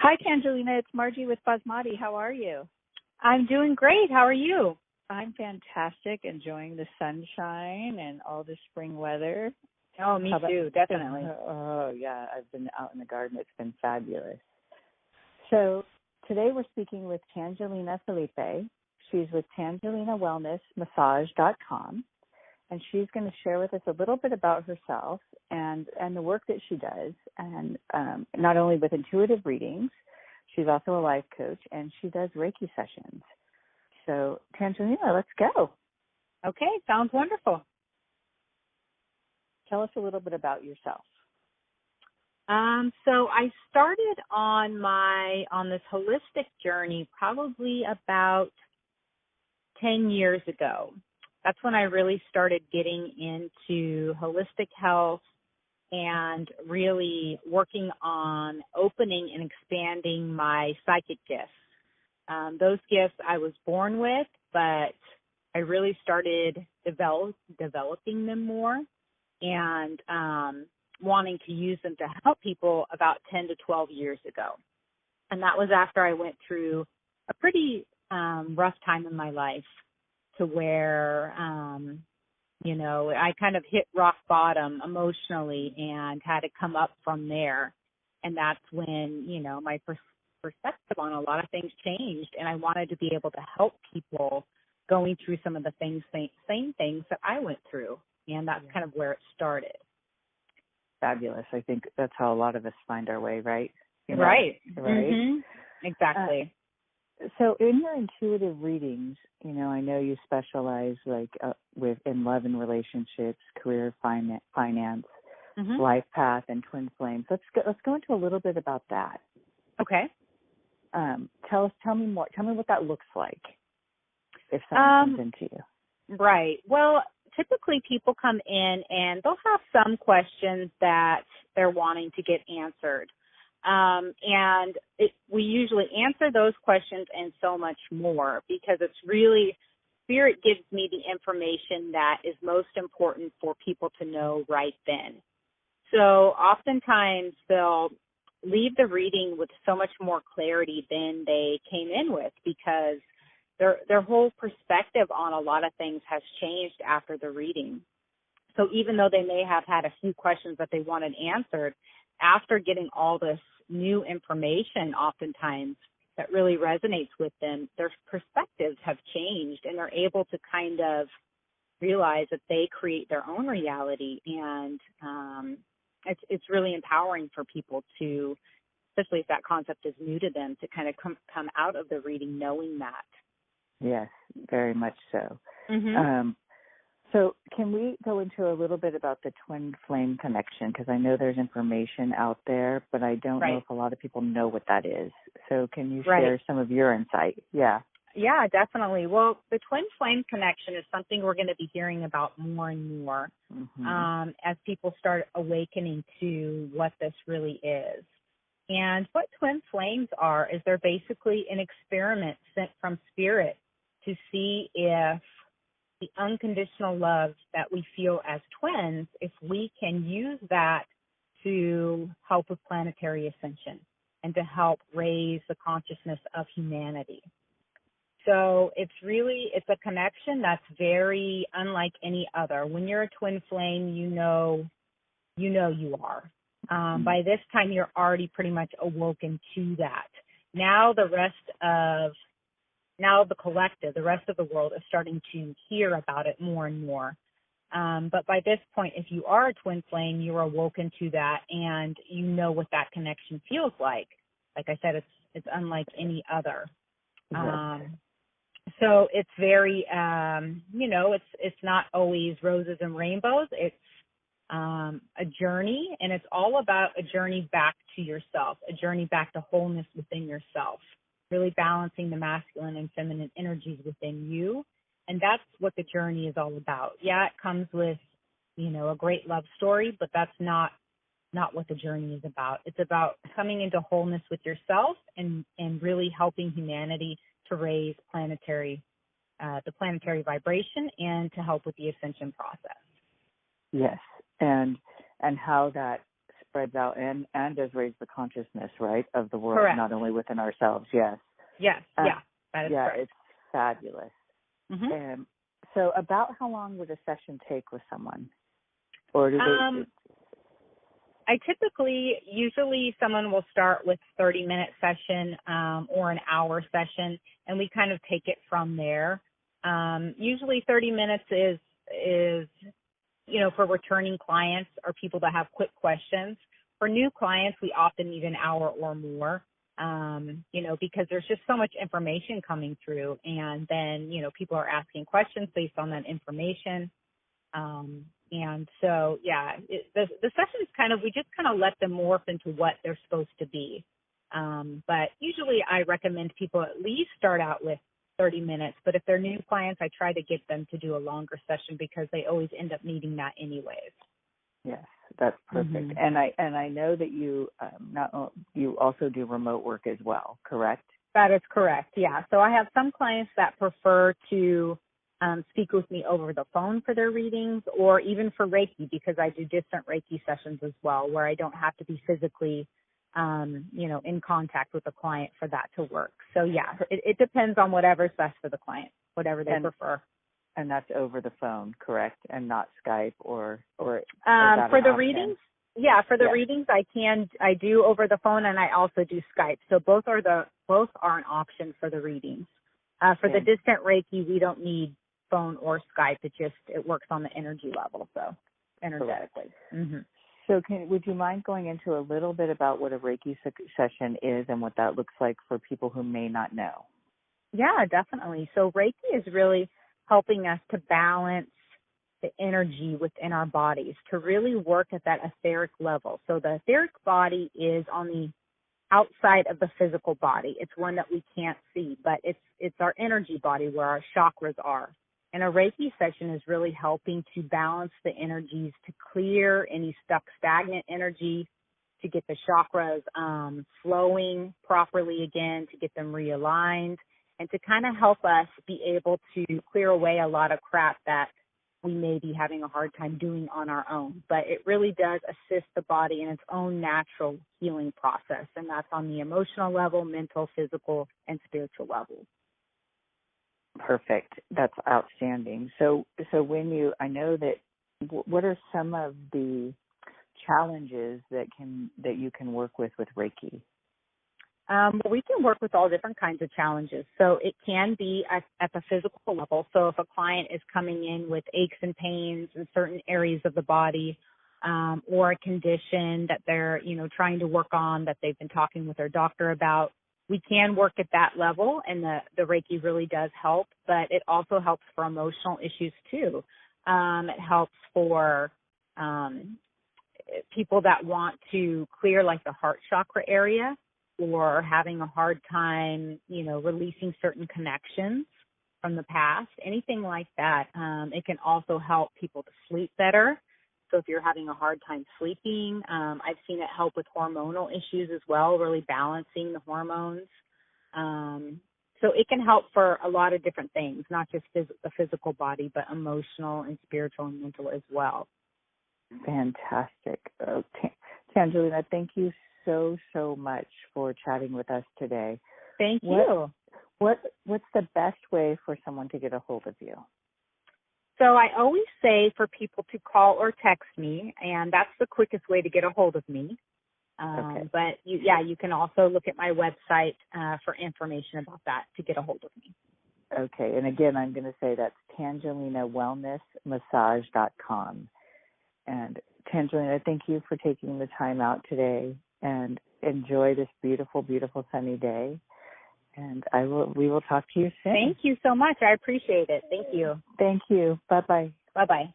Hi, Tangelina. It's Margie with Basmati. How are you? I'm doing great. How are you? I'm fantastic, enjoying the sunshine and all the spring weather. Oh, me too, definitely. Oh, yeah. I've been out in the garden. It's been fabulous. So today we're speaking with Tangelia Felipe. She's with TangelinaWellnessMassage.com, and she's going to share with us a little bit about herself and the work that she does, and not only with intuitive readings, she's also a life coach, and she does Reiki sessions. So, Tangelia, let's go. Okay, sounds wonderful. Tell us a little bit about yourself. So I started on this holistic journey probably about 10 years ago. That's when I really started getting into holistic health and really working on opening and expanding my psychic gifts. Those gifts I was born with, but I really started developing them more and wanting to use them to help people about 10 to 12 years ago. And that was after I went through a pretty rough time in my life to where, I kind of hit rock bottom emotionally and had to come up from there. And that's when, my perspective on a lot of things changed, and I wanted to be able to help people going through some of the same things that I went through, and that's kind of where it started. Fabulous. I think that's how a lot of us find our way, right? Right. Right. Mm-hmm. Exactly. So in your intuitive readings, I know you specialize in love and relationships, career, finance, life path, and twin flames. Let's go into a little bit about that. Okay. Tell me more. Tell me what that looks like if someone comes into you. Right. Well, typically people come in and they'll have some questions that they're wanting to get answered. We usually answer those questions and so much more because it's really, Spirit gives me the information that is most important for people to know right then. So oftentimes they'll leave the reading with so much more clarity than they came in with because their whole perspective on a lot of things has changed after the reading. So even though they may have had a few questions that they wanted answered, after getting all this new information oftentimes that really resonates with them, their perspectives have changed and they're able to kind of realize that they create their own reality. And it's really empowering for people to, especially if that concept is new to them, to kind of come out of the reading knowing that. Yes, very much so. Mm-hmm. So can we go into a little bit about the twin flame connection? Because I know there's information out there, but I don't know if a lot of people know what that is. So can you share some of your insight? Yeah. Yeah, definitely. Well, the twin flame connection is something we're going to be hearing about more and more as people start awakening to what this really is. And what twin flames are is they're basically an experiment sent from Spirit to see if the unconditional love that we feel as twins, if we can use that to help with planetary ascension and to help raise the consciousness of humanity. So it's a connection that's very unlike any other. When you're a twin flame, you know you are. By this time, you're already pretty much awoken to that. Now the collective, the rest of the world is starting to hear about it more and more. But by this point, if you are a twin flame, you're awoken to that and you know what that connection feels like. Like I said, it's unlike any other. So it's very, it's not always roses and rainbows. It's a journey, and it's all about a journey back to yourself, a journey back to wholeness within yourself, really balancing the masculine and feminine energies within you. And that's what the journey is all about. Yeah, it comes with, a great love story, but that's not what the journey is about. It's about coming into wholeness with yourself and really helping humanity to raise the planetary vibration and to help with the ascension process. Yes, and how that spreads out and does raise the consciousness, right, of the world, Correct. not only within ourselves. Yes. Yes. That is correct. It's fabulous. Mm-hmm. So about how long would a session take with someone? Or do they... Usually someone will start with 30-minute session or an hour session, and we kind of take it from there. Usually 30 minutes is for returning clients or people that have quick questions. For new clients, we often need an hour or more, because there's just so much information coming through, and then, people are asking questions based on that information. And so, the session is we just kind of let them morph into what they're supposed to be. But usually I recommend people at least start out with 30 minutes. But if they're new clients, I try to get them to do a longer session because they always end up needing that anyways. Yes, that's perfect. And I know that you you also do remote work as well, correct? That is correct. Yeah. So I have some clients that prefer to speak with me over the phone for their readings, or even for Reiki, because I do distant Reiki sessions as well, where I don't have to be physically, in contact with the client for that to work. So it depends on whatever's best for the client, whatever they prefer. And that's over the phone, correct? And not Skype or for the readings? Yeah, for the readings, I do over the phone, and I also do Skype. So both are an option for the readings. For the distant Reiki, we don't need phone or Skype. It works on the energy level, so energetically. Mm-hmm. So would you mind going into a little bit about what a Reiki session is and what that looks like for people who may not know? Yeah, definitely. So Reiki is really helping us to balance the energy within our bodies, to really work at that etheric level. So the etheric body is on the outside of the physical body. It's one that we can't see, but it's our energy body where our chakras are. And a Reiki session is really helping to balance the energies, to clear any stuck stagnant energy, to get the chakras flowing properly again, to get them realigned, and to kind of help us be able to clear away a lot of crap that we may be having a hard time doing on our own. But it really does assist the body in its own natural healing process, and that's on the emotional level, mental, physical, and spiritual level. Perfect. That's outstanding. So I know that, what are some of the challenges that you can work with Reiki? We can work with all different kinds of challenges. So it can be at the physical level. So if a client is coming in with aches and pains in certain areas of the body, or a condition that they're, trying to work on, that they've been talking with their doctor about, we can work at that level, and the Reiki really does help, but it also helps for emotional issues too. It helps for people that want to clear like the heart chakra area, or having a hard time, releasing certain connections from the past, anything like that. It can also help people to sleep better. So if you're having a hard time sleeping, I've seen it help with hormonal issues as well, really balancing the hormones. So it can help for a lot of different things, not just the physical body, but emotional and spiritual and mental as well. Fantastic. Tangelia, thank you so much for chatting with us today. Thank you. What's the best way for someone to get a hold of you? So I always say for people to call or text me, and that's the quickest way to get a hold of me. Okay. But you can also look at my website for information about that to get a hold of me. Okay. And again, I'm going to say that's TangeliaWellnessMassage.com. And Tangelia, thank you for taking the time out today, and enjoy this beautiful, beautiful sunny day. And we will talk to you soon. Thank you so much. I appreciate it. Thank you. Thank you. Bye-bye. Bye-bye.